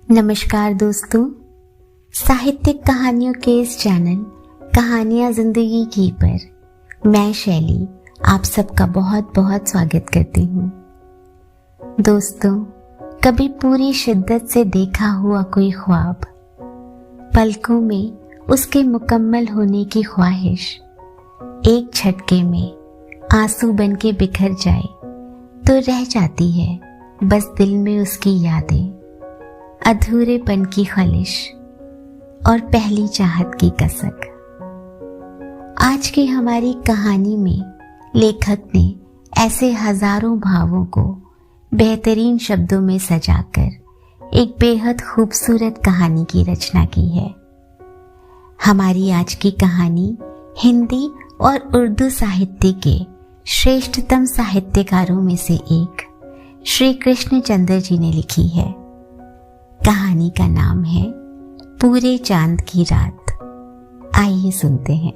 नमस्कार दोस्तों, साहित्यिक कहानियों के इस चैनल कहानियां जिंदगी की पर मैं शैली आप सबका बहुत बहुत स्वागत करती हूँ। दोस्तों, कभी पूरी शिद्दत से देखा हुआ कोई ख्वाब, पलकों में उसके मुकम्मल होने की ख्वाहिश एक झटके में आंसू बन के बिखर जाए तो रह जाती है बस दिल में उसकी यादें, अधूरेपन की खलिश और पहली चाहत की कसक। आज की हमारी कहानी में लेखक ने ऐसे हजारों भावों को बेहतरीन शब्दों में सजाकर एक बेहद खूबसूरत कहानी की रचना की है। हमारी आज की कहानी हिंदी और उर्दू साहित्य के श्रेष्ठतम साहित्यकारों में से एक श्री कृष्ण चंद्र जी ने लिखी है। कहानी का नाम है पूरे चांद की रात। आइए सुनते हैं।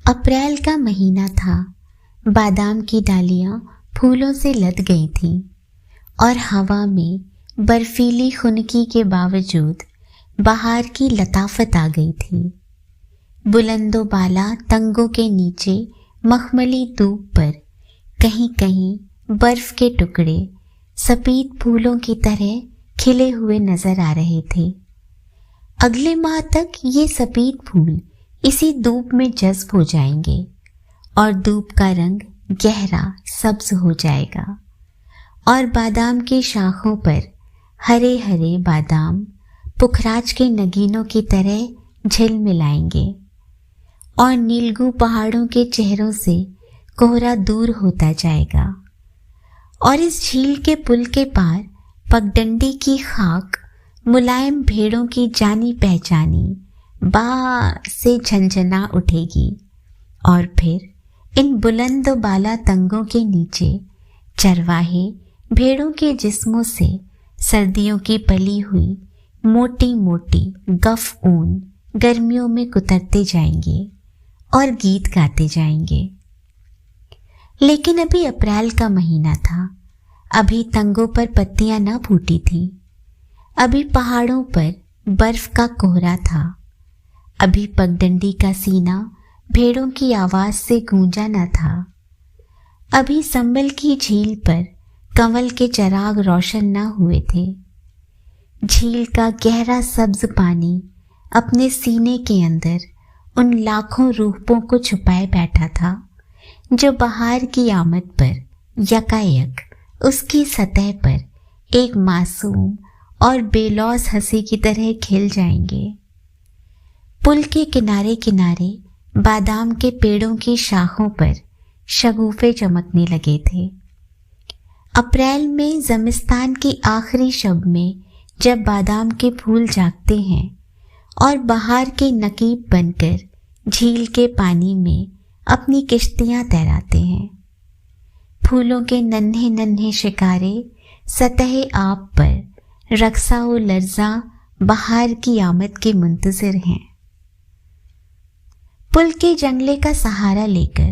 अप्रैल का महीना था। बादाम की डालियां फूलों से लद गई थीं और हवा में बर्फीली खुनकी के बावजूद बहार की लताफत आ गई थी। बुलंदो बाला तंगों के नीचे मखमली धूप पर कहीं कहीं बर्फ के टुकड़े सफेद फूलों की तरह खिले हुए नजर आ रहे थे। अगले माह तक ये सफेद फूल इसी धूप में जज्ब हो जाएंगे और धूप का रंग गहरा सब्ज हो जाएगा और बादाम की शाखों पर हरे हरे बादाम पुखराज के नगीनों की तरह झिलमिलाएंगे और नीलगू पहाड़ों के चेहरों से कोहरा दूर होता जाएगा और इस झील के पुल के पार पगडंडी की खाक मुलायम भेड़ों की जानी पहचानी बा से झंझना उठेगी और फिर इन बुलंद बाला तंगों के नीचे चरवाहे भेड़ों के जिस्मों से सर्दियों की पली हुई मोटी मोटी गफ ऊन गर्मियों में कुतरते जाएंगे और गीत गाते जाएंगे। लेकिन अभी अप्रैल का महीना था। अभी तंगों पर पत्तियां न फूटी थीं। अभी पहाड़ों पर बर्फ का कोहरा था। अभी पगडंडी का सीना भेड़ों की आवाज से गूंजा न था। अभी संबल की झील पर कंवल के चराग रोशन न हुए थे। झील का गहरा सब्ज पानी अपने सीने के अंदर उन लाखों रूपों को छुपाए बैठा था जो बहार की आमद पर यकायक उसकी सतह पर एक मासूम और बेलौस हंसी की तरह खिल जाएंगे। पुल के किनारे किनारे बादाम के पेड़ों की शाखों पर शगुफे चमकने लगे थे। अप्रैल में ज़मिस्तान की आखिरी शब में जब बादाम के फूल जागते हैं और बहार के नकीब बनकर झील के पानी में अपनी किश्तियां तैराते हैं। फूलों के नन्हे नन्हे शिकारे सतह आब पर रक्सा व लर्जा बहार की आमद के मुंतजिर हैं। पुल के जंगले का सहारा लेकर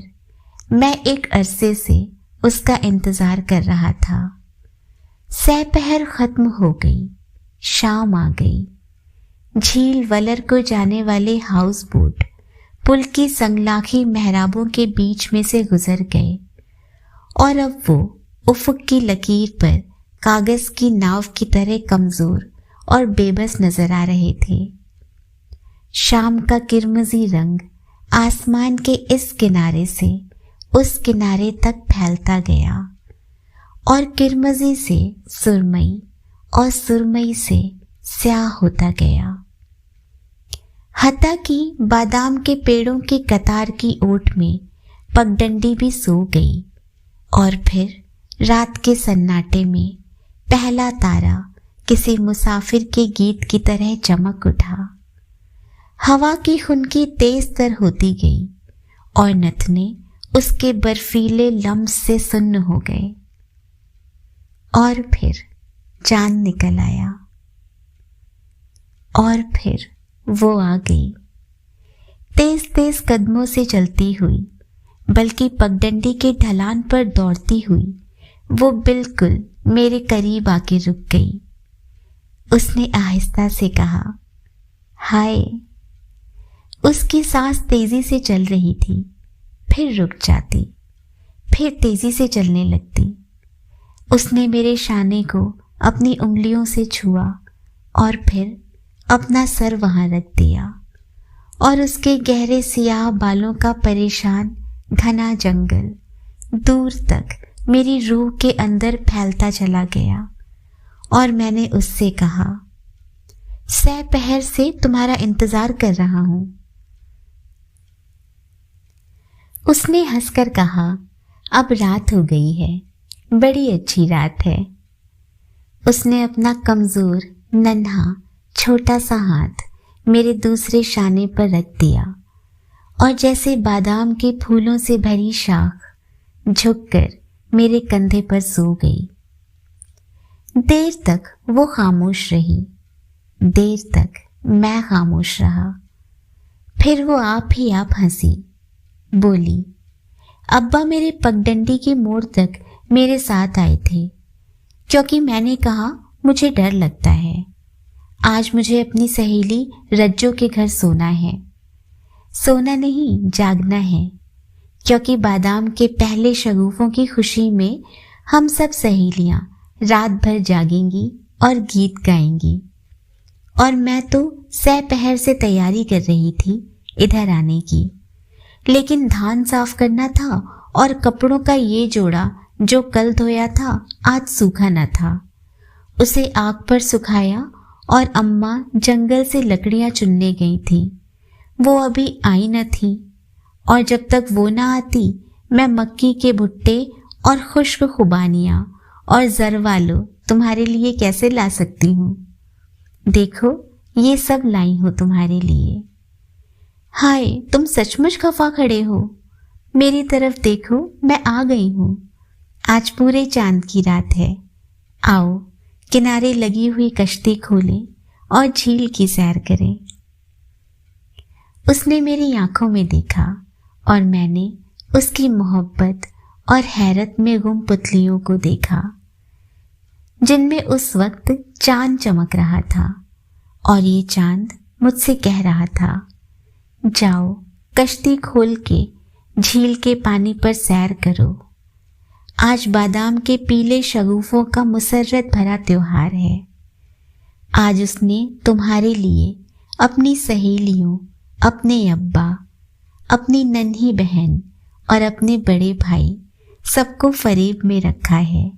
मैं एक अरसे से उसका इंतजार कर रहा था। सहपहर खत्म हो गई, शाम आ गई। झील वलर को जाने वाले हाउस बोट पुल की संगलाखी मेहराबों के बीच में से गुजर गए और अब वो उफक की लकीर पर कागज की नाव की तरह कमजोर और बेबस नजर आ रहे थे। शाम का किरमजी रंग आसमान के इस किनारे से उस किनारे तक फैलता गया और किरमजी से सुरमई और सुरमई से स्याह होता गया। हत्ता कि बादाम के पेड़ों की कतार की ओट में पगडंडी भी सो गई और फिर रात के सन्नाटे में पहला तारा किसी मुसाफिर के गीत की तरह चमक उठा। हवा की खुनकी तेज तर होती गई और नथने उसके बर्फीले लम्स से सुन्न हो गए। और फिर चांद निकल आया और फिर वो आ गई, तेज तेज कदमों से चलती हुई, बल्कि पगडंडी के ढलान पर दौड़ती हुई वो बिल्कुल मेरे करीब आके रुक गई। उसने आहिस्ता से कहा, हाय। उसकी सांस तेजी से चल रही थी, फिर रुक जाती, फिर तेजी से चलने लगती। उसने मेरे शाने को अपनी उंगलियों से छुआ और फिर अपना सर वहां रख दिया और उसके गहरे सियाह बालों का परेशान घना जंगल दूर तक मेरी रूह के अंदर फैलता चला गया। और मैंने उससे कहा, सहपहर से तुम्हारा इंतजार कर रहा हूं। उसने हंसकर कहा, अब रात हो गई है, बड़ी अच्छी रात है। उसने अपना कमजोर नन्हा छोटा सा हाथ मेरे दूसरे शाने पर रख दिया और जैसे बादाम के फूलों से भरी शाख झुककर मेरे कंधे पर सो गई। देर तक वो खामोश रही, देर तक मैं खामोश रहा। फिर वो आप ही आप हंसी, बोली, अब्बा मेरे पगडंडी के मोड़ तक मेरे साथ आए थे क्योंकि मैंने कहा मुझे डर लगता है। आज मुझे अपनी सहेली रज्जो के घर सोना है। सोना नहीं, जागना है, क्योंकि बादाम के पहले शगुफों की खुशी में हम सब सहेलियां रात भर जागेंगी और गीत गाएंगी। और मैं तो सहपहर से तैयारी कर रही थी इधर आने की, लेकिन धान साफ करना था और कपड़ों का ये जोड़ा जो कल धोया था आज सूखा न था। उसे आग पर सुखाया और अम्मा जंगल से लकड़ियां चुनने गई थी। वो अभी आई न थी और जब तक वो ना आती मैं मक्की के भुट्टे और खुश्क खुबानियां और जरवालो तुम्हारे लिए कैसे ला सकती हूँ। देखो ये सब लाई हूँ तुम्हारे लिए। हाय, तुम सचमुच खफा खड़े हो। मेरी तरफ देखो, मैं आ गई हूँ। आज पूरे चांद की रात है। आओ किनारे लगी हुई कश्ती खोलें और झील की सैर करें। उसने मेरी आंखों में देखा और मैंने उसकी मोहब्बत और हैरत में गुम पुतलियों को देखा, जिनमें उस वक्त चांद चमक रहा था और ये चांद मुझसे कह रहा था, जाओ कश्ती खोल के झील के पानी पर सैर करो। आज बादाम के पीले शगुफों का मुसर्रत भरा त्योहार है। आज उसने तुम्हारे लिए अपनी सहेलियों, अपने अब्बा, अपनी नन्ही बहन और अपने बड़े भाई सबको फरेब में रखा है,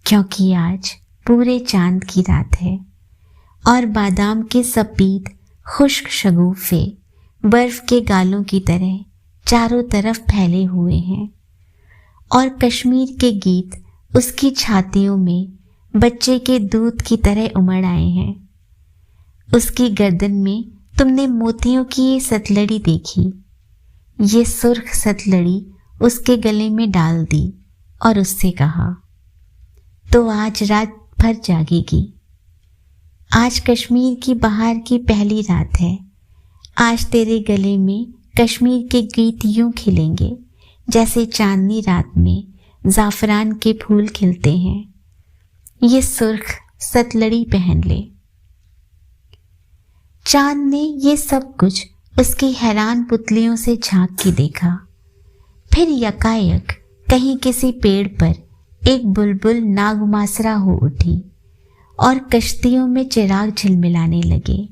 क्योंकि आज पूरे चांद की रात है और बादाम के सफेद खुश्क शगुफे बर्फ के गालों की तरह चारों तरफ फैले हुए हैं और कश्मीर के गीत उसकी छातियों में बच्चे के दूध की तरह उमड़ आए हैं। उसकी गर्दन में तुमने मोतियों की ये सतलड़ी देखी, ये सुर्ख सतलड़ी उसके गले में डाल दी और उससे कहा, तो आज रात भर जागेगी। आज कश्मीर की बहार की पहली रात है। आज तेरे गले में कश्मीर के गीत यूं खिलेंगे जैसे चांदनी रात में जाफरान के फूल खिलते हैं। ये सुर्ख सतलड़ी पहन ले। चांद ने ये सब कुछ उसकी हैरान पुतलियों से झांक के देखा। फिर यकायक कहीं किसी पेड़ पर एक बुलबुल नागुमासरा हो उठी और कश्तियों में चिराग झिलमिलाने लगे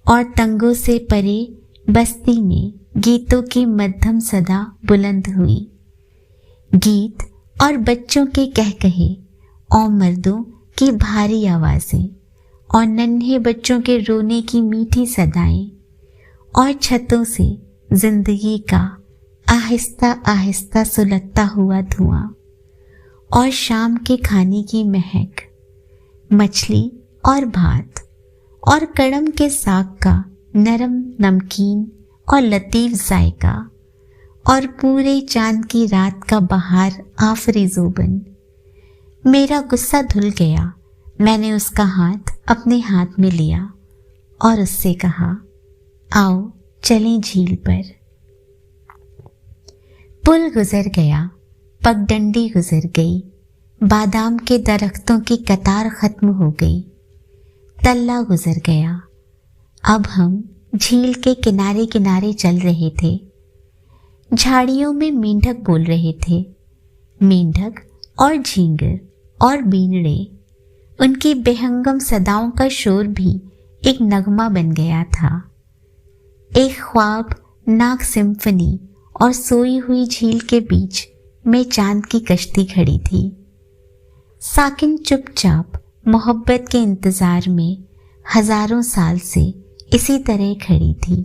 और तंगों से परे बस्ती में गीतों की मध्यम सदा बुलंद हुई। गीत और बच्चों के कहकहे और मर्दों की भारी आवाजें और नन्हे बच्चों के रोने की मीठी सदाएं और छतों से जिंदगी का आहिस्ता आहिस्ता सुलगता हुआ धुआं और शाम के खाने की महक, मछली और भात और कड़म के साग का नरम नमकीन और लतीफ जायका और पूरे चांद की रात का बहार आफरी जोबन। मेरा गुस्सा धुल गया मैंने उसका हाथ अपने हाथ में लिया और उससे कहा, आओ चलें झील पर। पुल गुजर गया, पगडंडी गुजर गई, बादाम के दरख्तों की कतार खत्म हो गई, तल्ला गुजर गया। अब हम झील के किनारे किनारे चल रहे थे। झाड़ियों में मेंढक बोल रहे थे। मेंढक और झींगर और बीनड़े, उनकी बेहंगम सदाओं का शोर भी एक नगमा बन गया था। एक ख्वाब नाक सिम्फनी और सोई हुई झील के बीच में चांद की कश्ती खड़ी थी। साकिन चुपचाप मोहब्बत के इंतजार में हजारों साल से इसी तरह खड़ी थी,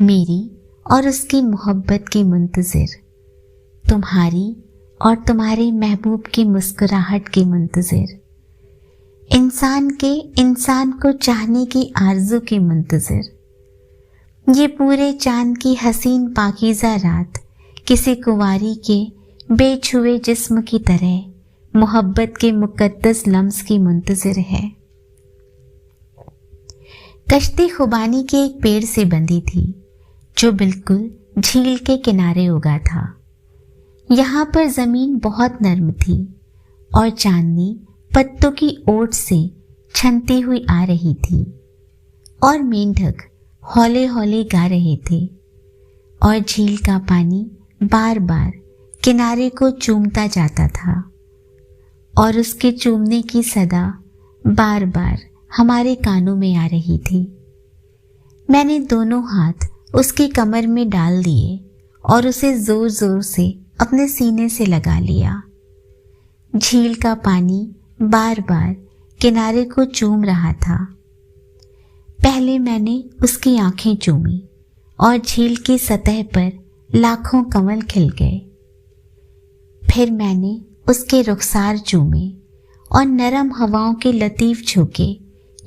मेरी और उसकी मोहब्बत की मुंतजिर, तुम्हारी और तुम्हारे महबूब की मुस्कुराहट की मुंतजिर, इंसान के इंसान को चाहने की आरज़ू की मुंतजिर। ये पूरे चांद की हसीन पाकीज़ा रात किसी कुंवारी के बेछुए जिस्म की तरह मोहब्बत के मुकद्दस लम्स की मुंतजिर है। कश्ती खुबानी के एक पेड़ से बंधी थी जो बिल्कुल झील के किनारे उगा था। यहाँ पर जमीन बहुत नर्म थी और चांदनी पत्तों की ओट से छनती हुई आ रही थी और मेंढक हौले हौले गा रहे थे और झील का पानी बार बार किनारे को चूमता जाता था और उसके चूमने की सदा बार बार हमारे कानों में आ रही थी। मैंने दोनों हाथ उसकी कमर में डाल दिए और उसे जोर जोर से अपने सीने से लगा लिया। झील का पानी बार बार किनारे को चूम रहा था। पहले मैंने उसकी आंखें चूमी और झील की सतह पर लाखों कमल खिल गए। फिर मैंने उसके रुखसार चूमे और नरम हवाओं के लतीफ झोंके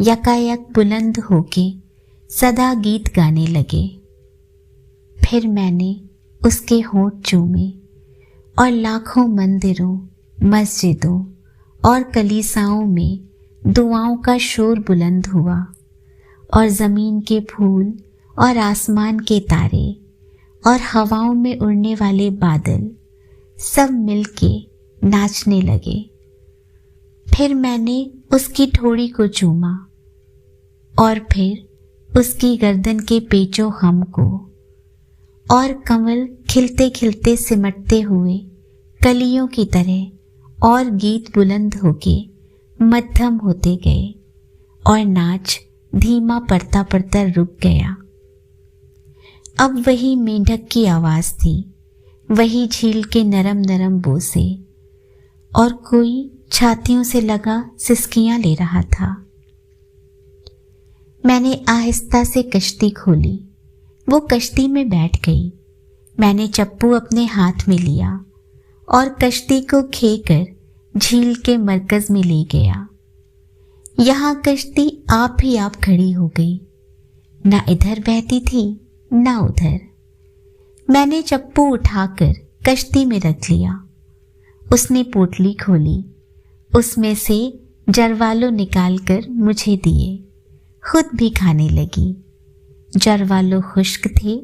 यकायक बुलंद होके सदा गीत गाने लगे। फिर मैंने उसके होंठ चूमे और लाखों मंदिरों, मस्जिदों और कलीसाओं में दुआओं का शोर बुलंद हुआ और ज़मीन के फूल और आसमान के तारे और हवाओं में उड़ने वाले बादल सब मिलके नाचने लगे। फिर मैंने उसकी ठोड़ी को चूमा और फिर उसकी गर्दन के पेचो हम को और कमल खिलते खिलते सिमटते हुए कलियों की तरह और गीत बुलंद होके मध्यम होते गए और नाच धीमा पड़ता पड़ता रुक गया। अब वही मेंढक की आवाज़ थी, वही झील के नरम नरम बोसे और कोई छातियों से लगा सिसकियां ले रहा था। मैंने आहिस्ता से कश्ती खोली, वो कश्ती में बैठ गई। मैंने चप्पू अपने हाथ में लिया और कश्ती को खेकर झील के मरकज में ले गया। यहाँ कश्ती आप ही आप खड़ी हो गई, ना इधर बहती थी ना उधर। मैंने चप्पू उठाकर कश्ती में रख लिया। उसने पोटली खोली, उसमें से जरवालो निकालकर मुझे दिए, खुद भी खाने लगी। जरवालो खुश्क थे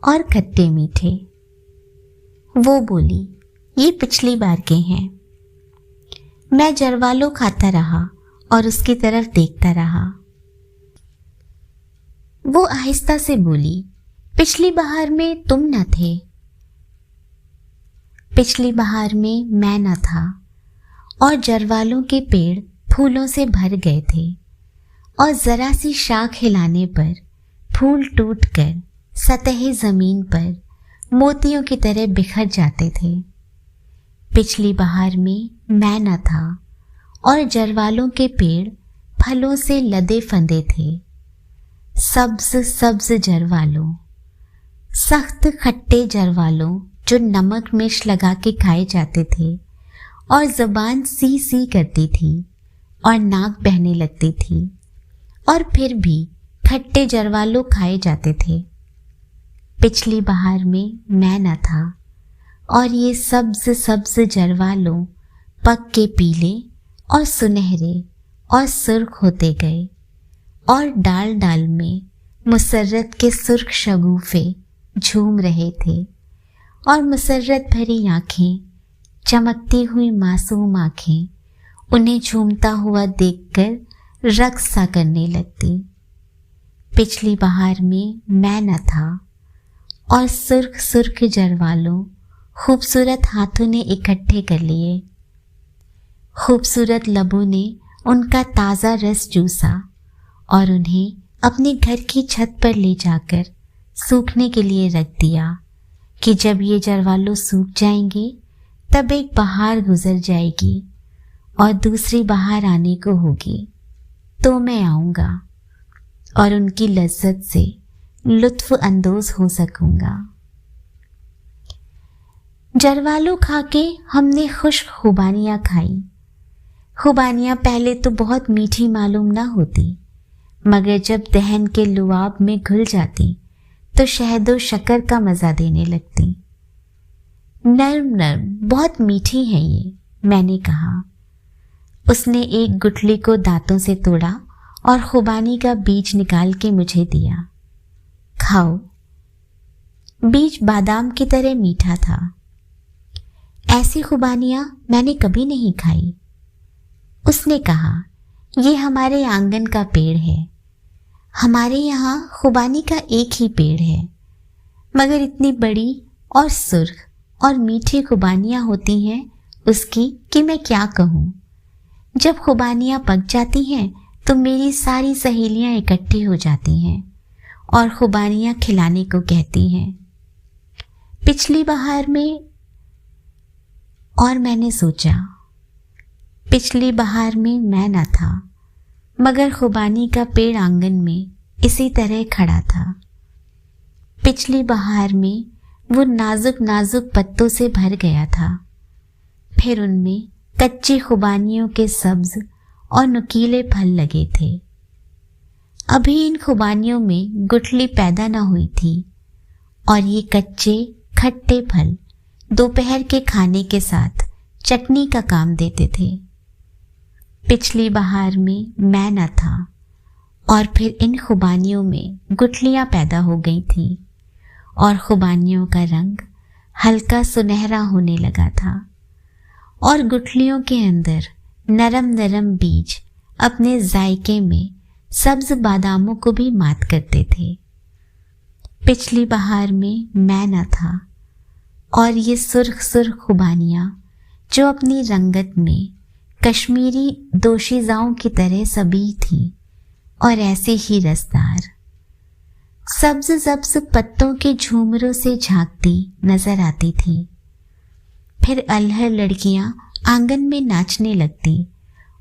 और खट्टे मीठे। वो बोली, ये पिछली बार के हैं। मैं जरवालो खाता रहा और उसकी तरफ देखता रहा। वो आहिस्ता से बोली, पिछली बहार में तुम न थे, पिछली बहार में मैं न था और जरवालों के पेड़ फूलों से भर गए थे और जरा सी शाख हिलाने पर फूल टूटकर सतह जमीन पर मोतियों की तरह बिखर जाते थे। पिछली बहार में मैं न था और जरवालों के पेड़ फलों से लदे फंदे थे। सब्ज सब्ज जरवालों, सख्त खट्टे जरवालों जो नमक मिर्च लगा के खाए जाते थे और ज़बान सी सी करती थी और नाक बहने लगती थी और फिर भी खट्टे जरवालों खाए जाते थे। पिछली बहार में मैं न था और ये सब्ज सब्ज जरवालों पक के पीले और सुनहरे और सुर्ख होते गए और डाल डाल में मुसर्रत के सुर्ख शगुफे झूम रहे थे और मुसर्रत भरी आंखें, चमकती हुई मासूम आंखें उन्हें झूमता हुआ देखकर रक्स सा करने लगती। पिछली बहार में मैं न था और सुर्ख सुर्ख जरवालों खूबसूरत हाथों ने इकट्ठे कर लिए। खूबसूरत लबों ने उनका ताज़ा रस चूसा और उन्हें अपने घर की छत पर ले जाकर सूखने के लिए रख दिया कि जब ये जरवालों सूख जाएंगे तब एक बहार गुजर जाएगी और दूसरी बहार आने को होगी तो मैं आऊँगा और उनकी लज्जत से लुत्फ अंदोज हो सकूँगा। जरवालों खाके हमने खुश्क खुबानियाँ खाई। खुबानियाँ पहले तो बहुत मीठी मालूम ना होती, मगर जब दहन के लुआब में घुल जाती तो शहदो शक्कर का मज़ा देने लगती। नर्म नर्म बहुत मीठी है ये, मैंने कहा। उसने एक गुठली को दांतों से तोड़ा और खुबानी का बीज निकाल के मुझे दिया। खाओ। बीज बादाम की तरह मीठा था। ऐसी खुबानियाँ मैंने कभी नहीं खाई। उसने कहा, ये हमारे आंगन का पेड़ है। हमारे यहाँ खुबानी का एक ही पेड़ है, मगर इतनी बड़ी और सुर्ख और मीठी खुबानियाँ होती हैं उसकी कि मैं क्या कहूँ। जब खुबानियाँ पक जाती हैं तो मेरी सारी सहेलियाँ इकट्ठी हो जाती हैं और खुबानियाँ खिलाने को कहती हैं। पिछली बहार में, और मैंने सोचा, पिछली बहार में मैं न था, मगर खुबानी का पेड़ आंगन में इसी तरह खड़ा था। पिछली बहार में वो नाजुक नाजुक पत्तों से भर गया था। फिर उनमें कच्ची खुबानियों के सब्ज और नुकीले फल लगे थे। अभी इन खुबानियों में गुठली पैदा न हुई थी और ये कच्चे खट्टे फल दोपहर के खाने के साथ चटनी का काम देते थे। पिछली बहार में मैं न था और फिर इन खुबानियों में गुठलियाँ पैदा हो गई थीं और खुबानियों का रंग हल्का सुनहरा होने लगा था और गुठलियों के अंदर नरम नरम बीज अपने जायके में सब्ज बादामों को भी मात करते थे। पिछली बहार में मैं न था और ये सुर्ख सुर्ख खुबानियाँ जो अपनी रंगत में कश्मीरी दोशीज़ाओं की तरह सभी थीं और ऐसे ही रसदार, सब्ज सब्ज पत्तों के झूमरों से झांकती नजर आती थी। फिर अल्हड़ लड़कियां आंगन में नाचने लगती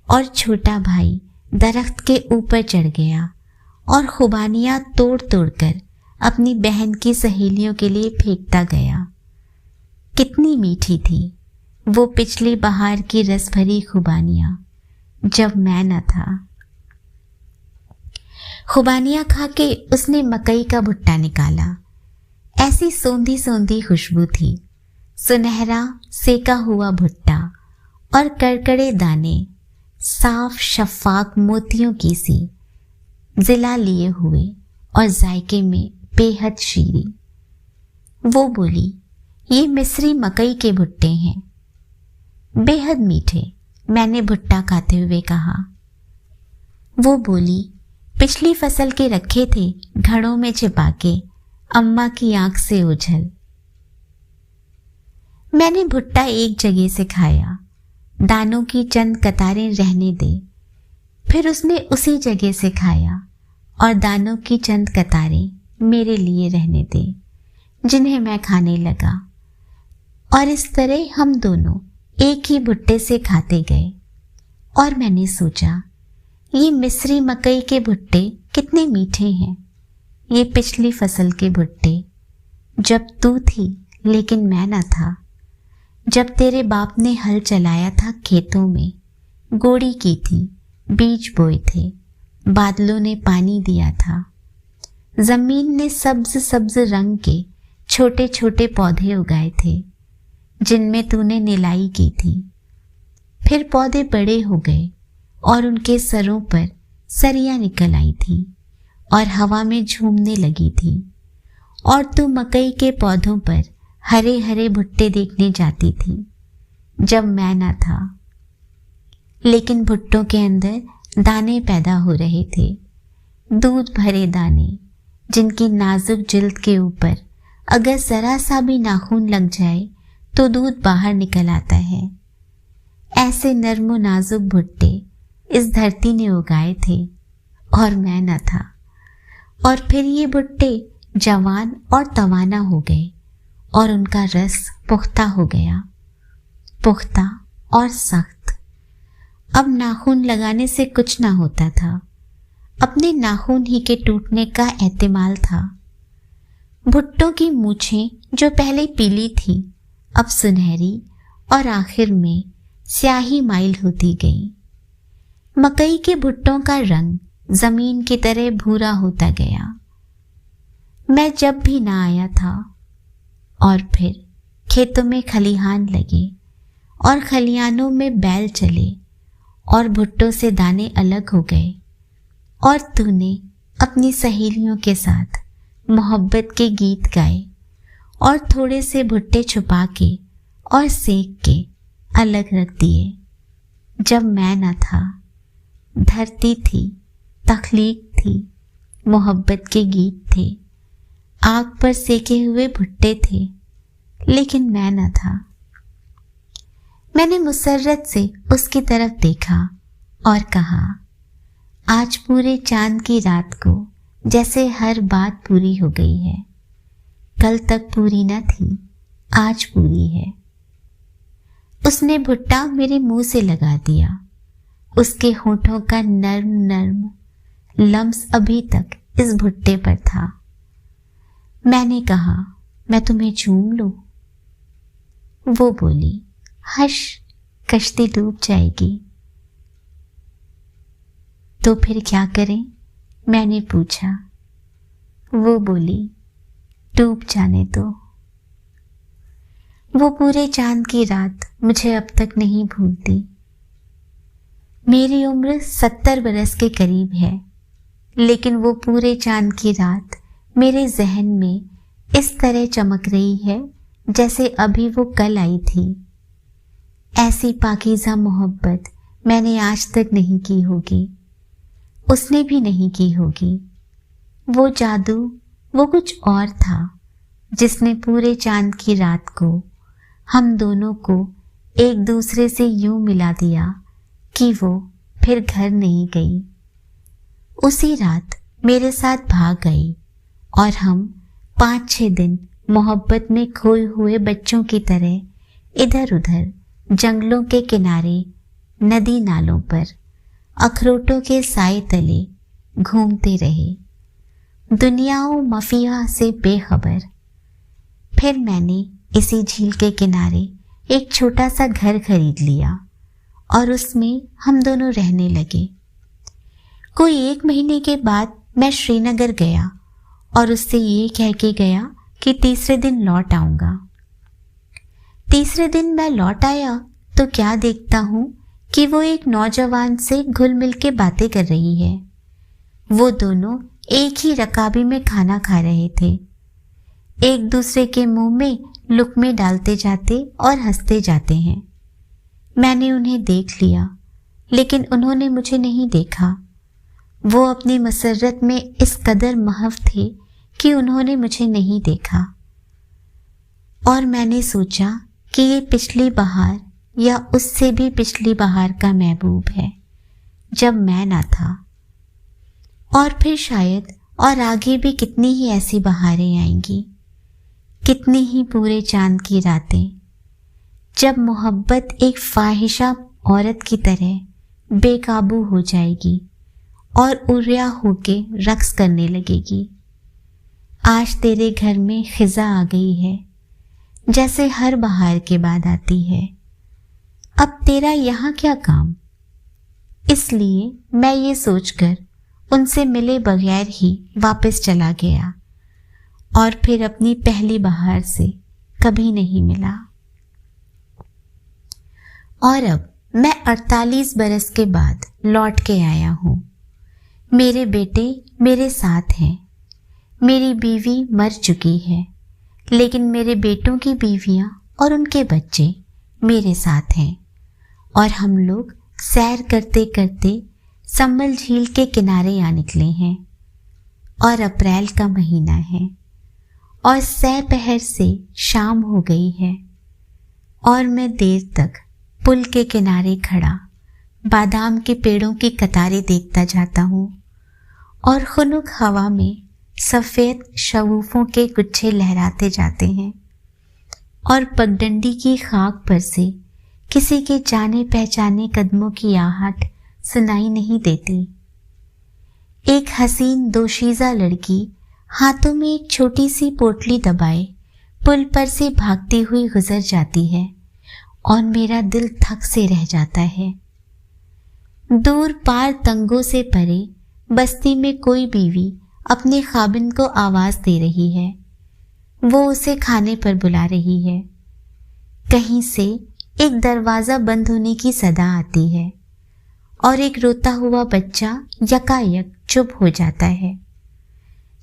और छोटा भाई दरख्त के ऊपर चढ़ गया और खुबानियां तोड़ तोड़ कर अपनी बहन की सहेलियों के लिए फेंकता गया। कितनी मीठी थी वो पिछली बहार की रस भरी खुबानियां जब मैं न था। खुबानियां खा के उसने मकई का भुट्टा निकाला। ऐसी सोंधी सोंधी खुशबू थी, सुनहरा सेका हुआ भुट्टा और करकड़े दाने साफ शफाक मोतियों की सी जिला लिए हुए और जायके में बेहद शीरी। वो बोली, ये मिस्री मकई के भुट्टे हैं, बेहद मीठे, मैंने भुट्टा खाते हुए कहा। वो बोली, पिछली फसल के रखे थे घड़ों में छिपा के, अम्मा की आंख से ओझल। मैंने भुट्टा एक जगह से खाया, दानों की चंद कतारें रहने दे। फिर उसने उसी जगह से खाया और दानों की चंद कतारें मेरे लिए रहने दे, जिन्हें मैं खाने लगा। और इस तरह हम दोनों एक ही भुट्टे से खाते गए। और मैंने सोचा, ये मिस्री मकई के भुट्टे कितने मीठे हैं, ये पिछली फसल के भुट्टे, जब तू थी लेकिन मैं न था, जब तेरे बाप ने हल चलाया था खेतों में, गोड़ी की थी, बीज बोए थे, बादलों ने पानी दिया था, जमीन ने सब्ज सब्ज रंग के छोटे छोटे पौधे उगाए थे जिनमें तूने निलाई की थी। फिर पौधे बड़े हो गए, और उनके सरों पर सरियां निकल आई थीं और हवा में झूमने लगी थी। और तू मकई के पौधों पर हरे हरे भुट्टे देखने जाती थी जब मैं न था। लेकिन भुट्टों के अंदर दाने पैदा हो रहे थे, दूध भरे दाने, जिनकी नाजुक जिल्द के ऊपर अगर जरा सा भी नाखून लग जाए तो दूध बाहर निकल आता है। ऐसे नर्म व नाजुक भुट्टे इस धरती ने उगाए थे और मैं न था। और फिर ये भुट्टे जवान और तवाना हो गए और उनका रस पुख्ता हो गया, पुख्ता और सख्त। अब नाखून लगाने से कुछ ना होता था, अपने नाखून ही के टूटने का एहतिमाल था। भुट्टों की मूछें जो पहले पीली थी अब सुनहरी और आखिर में स्याही माइल होती गई। मकई के भुट्टों का रंग जमीन की तरह भूरा होता गया। मैं जब भी ना आया था और फिर खेतों में खलिहान लगे और खलिहानों में बैल चले और भुट्टों से दाने अलग हो गए और तूने अपनी सहेलियों के साथ मोहब्बत के गीत गाए और थोड़े से भुट्टे छुपा के और सेक के अलग रख दिए। जब मैं न था, धरती थी, तख्लीक थी, मोहब्बत के गीत थे, आग पर सेके हुए भुट्टे थे, लेकिन मैं न था। मैंने मुसर्रत से उसकी तरफ देखा और कहा, आज पूरे चांद की रात को जैसे हर बात पूरी हो गई है। कल तक पूरी न थी, आज पूरी है। उसने भुट्टा मेरे मुंह से लगा दिया। उसके होठों का नर्म नर्म लम्स अभी तक इस भुट्टे पर था। मैंने कहा, मैं तुम्हें चूम लूं? वो बोली, हश, कश्ती डूब जाएगी। तो फिर क्या करें? मैंने पूछा। वो बोली, डूब जाने दो। वो पूरे चांद की रात मुझे अब तक नहीं भूलती। मेरी उम्र 70 बरस के करीब है, लेकिन वो पूरे चांद की रात मेरे जहन में इस तरह चमक रही है जैसे अभी वो कल आई थी। ऐसी पाकीज़ा मोहब्बत मैंने आज तक नहीं की होगी, उसने भी नहीं की होगी। वो जादू, वो कुछ और था जिसने पूरे चांद की रात को, हम दोनों को एक दूसरे से यूं मिला दिया कि वो फिर घर नहीं गई। उसी रात मेरे साथ भाग गई और हम 5-6 दिन मोहब्बत में खोए हुए बच्चों की तरह इधर उधर जंगलों के किनारे, नदी नालों पर, अखरोटों के साए तले घूमते रहे, दुनियाओं मफिया से बेखबर। फिर मैंने इसी झील के किनारे एक छोटा सा घर खरीद लिया और उसमें हम दोनों रहने लगे। कोई 1 महीने के बाद मैं श्रीनगर गया और उससे ये कह के गया कि तीसरे दिन लौट आऊंगा। तीसरे दिन मैं लौट आया तो क्या देखता हूं कि वो एक नौजवान से घुल मिल के बातें कर रही है। वो दोनों एक ही रकाबी में खाना खा रहे थे, एक दूसरे के मुंह में लुक़मे डालते जाते और हंसते जाते हैं। मैंने उन्हें देख लिया, लेकिन उन्होंने मुझे नहीं देखा। वो अपनी मसर्रत में इस कदर महव थे कि उन्होंने मुझे नहीं देखा। और मैंने सोचा कि ये पिछली बहार या उससे भी पिछली बहार का महबूब है, जब मैं ना था। और फिर शायद और आगे भी कितनी ही ऐसी बहारें आएंगी, कितनी ही पूरे चांद की रातें, जब मोहब्बत एक फाहिशा औरत की तरह बेकाबू हो जाएगी और उर्या होके रक्स करने लगेगी। आज तेरे घर में खिजा आ गई है, जैसे हर बहार के बाद आती है। अब तेरा यहाँ क्या काम? इसलिए मैं ये सोचकर उनसे मिले बगैर ही वापस चला गया और फिर अपनी पहली बहार से कभी नहीं मिला। और अब मैं 48 बरस के बाद लौट के आया हूँ। मेरे बेटे मेरे साथ हैं। मेरी बीवी मर चुकी है, लेकिन मेरे बेटों की बीवियाँ और उनके बच्चे मेरे साथ हैं और हम लोग सैर करते करते संबल झील के किनारे आ निकले हैं। और अप्रैल का महीना है और सपहर से शाम हो गई है और मैं देर तक पुल के किनारे खड़ा बादाम के पेड़ों की कतारें देखता जाता हूँ और खुनुक हवा में सफ़ेद शगुफों के गुच्छे लहराते जाते हैं और पगडंडी की खाक पर से किसी के जाने पहचाने कदमों की आहट सुनाई नहीं देती। एक हसीन दोशीज़ा लड़की हाथों में एक छोटी सी पोटली दबाए पुल पर से भागती हुई गुजर जाती है और मेरा दिल थक से रह जाता है। दूर पार तंगों से परे बस्ती में कोई बीवी अपने खाबिन को आवाज दे रही है। वो उसे खाने पर बुला रही है। कहीं से एक दरवाजा बंद होने की सदा आती है और एक रोता हुआ बच्चा यकायक चुप हो जाता है।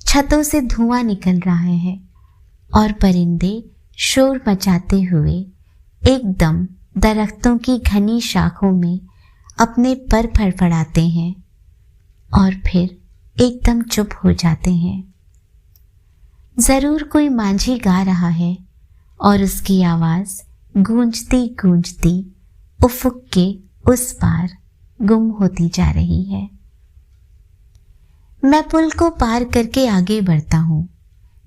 छतों से धुआं निकल रहा है और परिंदे शोर मचाते हुए एकदम दरख्तों की घनी शाखों में अपने पर फड़फड़ाते हैं और फिर एकदम चुप हो जाते हैं। जरूर कोई मांझी गा रहा है और उसकी आवाज गूंजती गूंजती उफुक के उस पार गुम होती जा रही है। मैं पुल को पार करके आगे बढ़ता हूँ।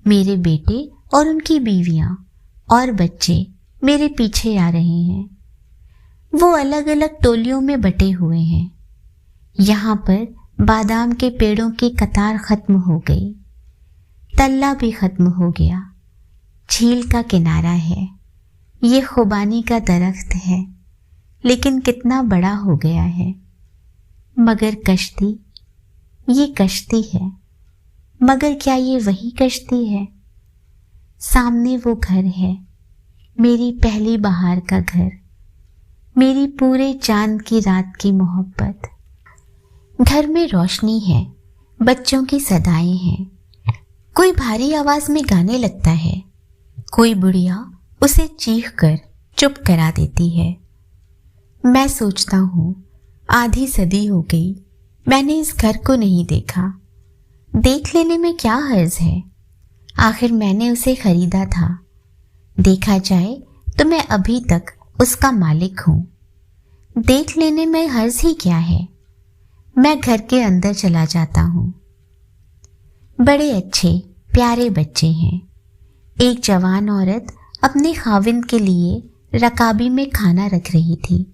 मेरे बेटे और उनकी बीवियां और बच्चे मेरे पीछे आ रहे हैं। वो अलग अलग टोलियों में बटे हुए हैं। यहाँ पर बादाम के पेड़ों की कतार खत्म हो गई। तल्ला भी खत्म हो गया। झील का किनारा है। ये खुबानी का दरख्त है, लेकिन कितना बड़ा हो गया है। मगर कश्ती, ये कश्ती है, मगर क्या ये वही कश्ती है? सामने वो घर है, मेरी पहली बहार का घर, मेरी पूरे चांद की रात की मोहब्बत। घर में रोशनी है, बच्चों की सदाएं हैं। कोई भारी आवाज में गाने लगता है। कोई बुढ़िया उसे चीख कर चुप करा देती है। मैं सोचता हूँ, आधी सदी हो गई मैंने इस घर को नहीं देखा। देख लेने में क्या हर्ज है? आखिर मैंने उसे खरीदा था। देखा जाए तो मैं अभी तक उसका मालिक हूँ। देख लेने में हर्ज ही क्या है? मैं घर के अंदर चला जाता हूँ। बड़े अच्छे प्यारे बच्चे हैं। एक जवान औरत अपने खाविंद के लिए रकाबी में खाना रख रही थी।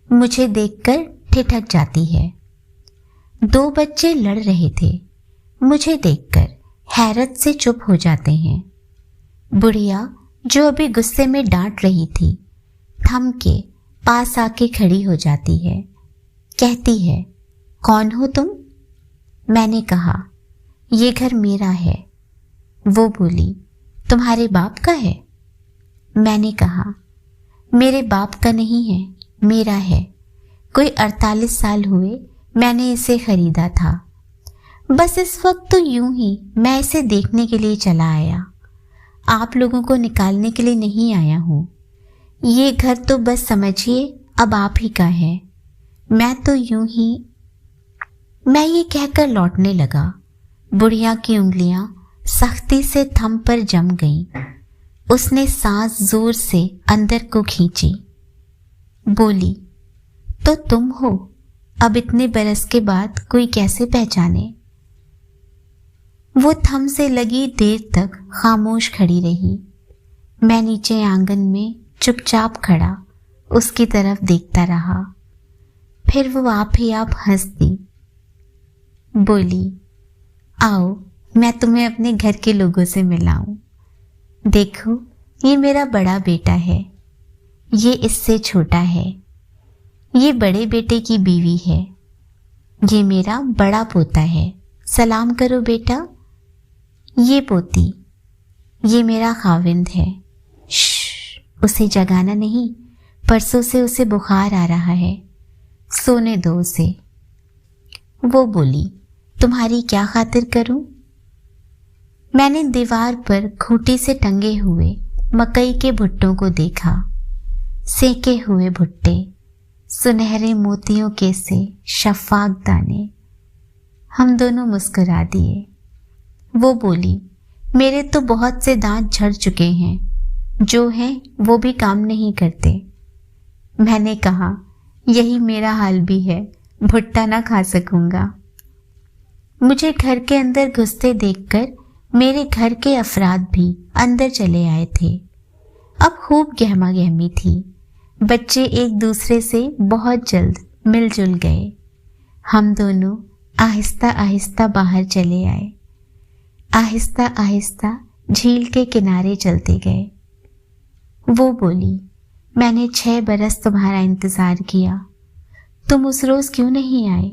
मुझे देखकर ठिठक जाती है। 2 बच्चे लड़ रहे थे। मुझे देखकर हैरत से चुप हो जाते हैं। बुढ़िया जो अभी गुस्से में डांट रही थी, थम के पास आके खड़ी हो जाती है। कहती है, कौन हो तुम? मैंने कहा, ये घर मेरा है। वो बोली, तुम्हारे बाप का है? मैंने कहा, मेरे बाप का नहीं है, मेरा है। कोई 48 साल हुए मैंने इसे खरीदा था। बस इस वक्त तो यूं ही मैं इसे देखने के लिए चला आया। आप लोगों को निकालने के लिए नहीं आया हूँ। ये घर तो बस समझिए अब आप ही का है। मैं तो यूं ही। मैं ये कहकर लौटने लगा। बुढ़िया की उंगलियां सख्ती से थंब पर जम गईं। उसने सांस जोर से अंदर को खींची। बोली, तो तुम हो? अब इतने बरस के बाद कोई कैसे पहचाने? वो थम से लगी देर तक खामोश खड़ी रही। मैं नीचे आंगन में चुपचाप खड़ा उसकी तरफ देखता रहा। फिर वो आप ही आप हंस दी। बोली, आओ मैं तुम्हें अपने घर के लोगों से मिलाऊं। देखो, ये मेरा बड़ा बेटा है, ये इससे छोटा है, ये बड़े बेटे की बीवी है, ये मेरा बड़ा पोता है, सलाम करो बेटा। ये पोती, ये मेरा खाविंद है। श्श, उसे जगाना नहीं, परसों से उसे बुखार आ रहा है, सोने दो उसे। वो बोली, तुम्हारी क्या खातिर करूं? मैंने दीवार पर खूंटी से टंगे हुए मकई के भुट्टों को देखा। सेके हुए भुट्टे, सुनहरे मोतियों के से शफाक दाने। हम दोनों मुस्कुरा दिए। वो बोली, मेरे तो बहुत से दांत झड़ चुके हैं, जो हैं वो भी काम नहीं करते। मैंने कहा, यही मेरा हाल भी है, भुट्टा ना खा सकूंगा। मुझे घर के अंदर घुसते देखकर मेरे घर के अफराद भी अंदर चले आए थे। अब खूब गहमा गहमी थी। बच्चे एक दूसरे से बहुत जल्द मिलजुल गए। हम दोनों आहिस्ता आहिस्ता बाहर चले आए। आहिस्ता आहिस्ता झील के किनारे चलते गए। वो बोली, मैंने 6 बरस तुम्हारा इंतजार किया, तुम उस रोज क्यों नहीं आए?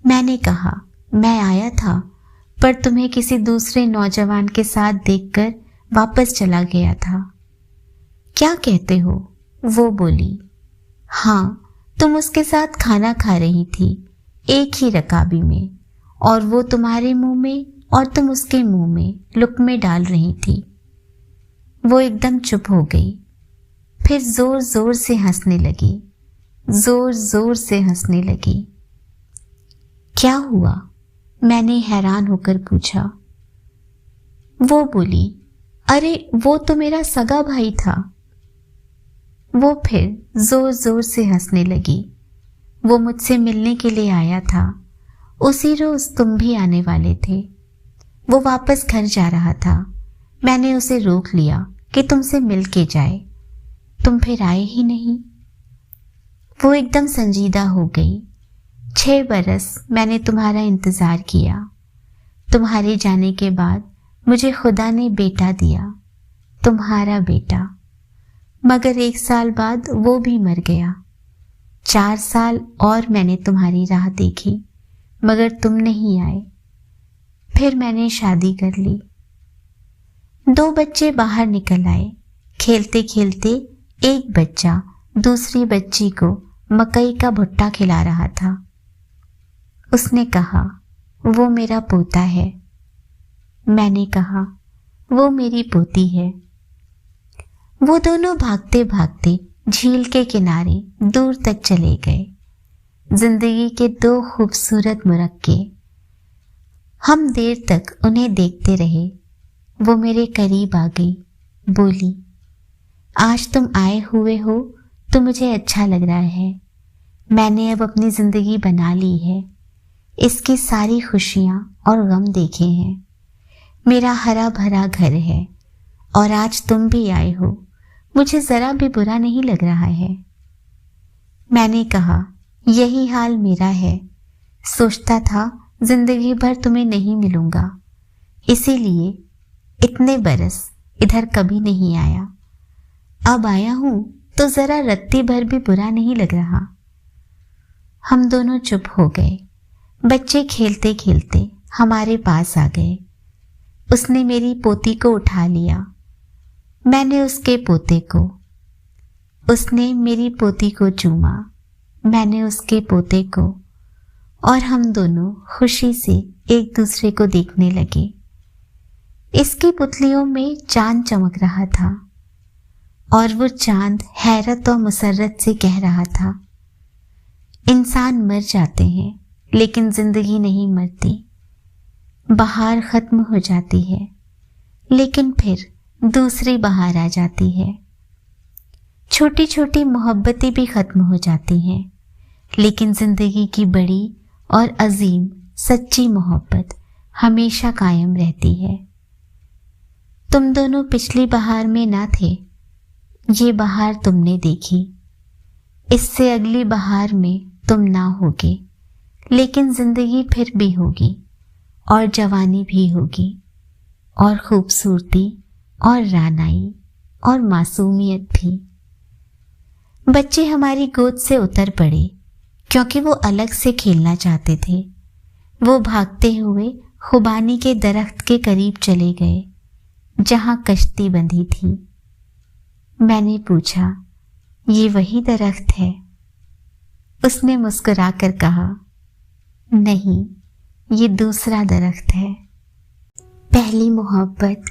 मैंने कहा, मैं आया था, पर तुम्हें किसी दूसरे नौजवान के साथ देखकर वापस चला गया था। क्या कहते हो? वो बोली, हाँ, तुम उसके साथ खाना खा रही थी, एक ही रकाबी में, और वो तुम्हारे मुंह में और तुम उसके मुंह में लुक़्मे डाल रही थी। वो एकदम चुप हो गई, फिर जोर जोर से हंसने लगी, जोर जोर से हंसने लगी। क्या हुआ? मैंने हैरान होकर पूछा। वो बोली, अरे वो तो मेरा सगा भाई था। वो फिर जोर जोर से हंसने लगी। वो मुझसे मिलने के लिए आया था, उसी रोज तुम भी आने वाले थे। वो वापस घर जा रहा था। मैंने उसे रोक लिया कि तुमसे मिल के जाए, तुम फिर आए ही नहीं। वो एकदम संजीदा हो गई। 6 बरस मैंने तुम्हारा इंतजार किया। तुम्हारे जाने के बाद मुझे खुदा ने बेटा दिया, तुम्हारा बेटा। मगर 1 साल बाद वो भी मर गया। 4 साल और मैंने तुम्हारी राह देखी, मगर तुम नहीं आए। फिर मैंने शादी कर ली। 2 बच्चे बाहर निकल आए। खेलते खेलते एक बच्चा दूसरी बच्ची को मकई का भुट्टा खिला रहा था। उसने कहा, वो मेरा पोता है। मैंने कहा, वो मेरी पोती है। वो दोनों भागते भागते झील के किनारे दूर तक चले गए। जिंदगी के 2 खूबसूरत मुरक्के। हम देर तक उन्हें देखते रहे। वो मेरे करीब आ गई, बोली, आज तुम आए हुए हो तो मुझे अच्छा लग रहा है। मैंने अब अपनी जिंदगी बना ली है। इसकी सारी खुशियां और गम देखे हैं। मेरा हरा भरा घर है, और आज तुम भी आए हो, मुझे जरा भी बुरा नहीं लग रहा है। मैंने कहा, यही हाल मेरा है। सोचता था जिंदगी भर तुम्हें नहीं मिलूंगा, इसीलिए इतने बरस इधर कभी नहीं आया। अब आया हूं तो जरा रत्ती भर भी बुरा नहीं लग रहा। हम दोनों चुप हो गए। बच्चे खेलते खेलते हमारे पास आ गए। उसने मेरी पोती को उठा लिया, मैंने उसके पोते को। उसने मेरी पोती को चूमा, मैंने उसके पोते को, और हम दोनों खुशी से एक दूसरे को देखने लगे। इसकी पुतलियों में चांद चमक रहा था, और वो चांद हैरत और मुसर्रत से कह रहा था, इंसान मर जाते हैं लेकिन जिंदगी नहीं मरती। बहार खत्म हो जाती है, लेकिन फिर दूसरी बहार आ जाती है। छोटी छोटी मोहब्बतें भी खत्म हो जाती हैं, लेकिन जिंदगी की बड़ी और अजीम सच्ची मोहब्बत हमेशा कायम रहती है। तुम दोनों पिछली बहार में ना थे, ये बहार तुमने देखी। इससे अगली बहार में तुम ना होगे, लेकिन जिंदगी फिर भी होगी, और जवानी भी होगी, और खूबसूरती और रानाई और मासूमियत भी। बच्चे हमारी गोद से उतर पड़े, क्योंकि वो अलग से खेलना चाहते थे। वो भागते हुए खुबानी के दरख्त के करीब चले गए, जहां कश्ती बंधी थी। मैंने पूछा, ये वही दरख्त है? उसने मुस्कुराकर कहा, नहीं, ये दूसरा दरख्त है। पहली मोहब्बत,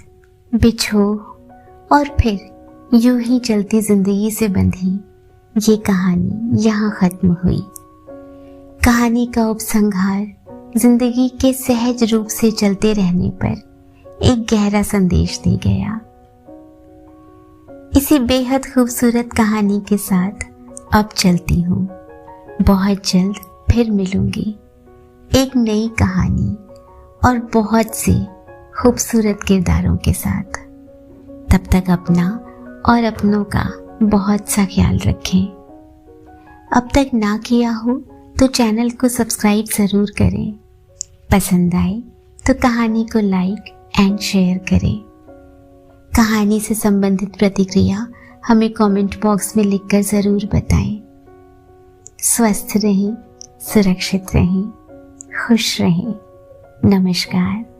बिछोह और फिर यूं ही चलती जिंदगी से बंधी ये कहानी यहाँ खत्म हुई। कहानी का उपसंहार जिंदगी के सहज रूप से चलते रहने पर एक गहरा संदेश दे गया। इसी बेहद खूबसूरत कहानी के साथ अब चलती हूँ। बहुत जल्द फिर मिलूंगी एक नई कहानी और बहुत से खूबसूरत किरदारों के साथ। तब तक अपना और अपनों का बहुत सा ख्याल रखें। अब तक ना किया हो तो चैनल को सब्सक्राइब ज़रूर करें। पसंद आए तो कहानी को लाइक एंड शेयर करें। कहानी से संबंधित प्रतिक्रिया हमें कमेंट बॉक्स में लिखकर ज़रूर बताएं। स्वस्थ रहें, सुरक्षित रहें, खुश रहें। नमस्कार।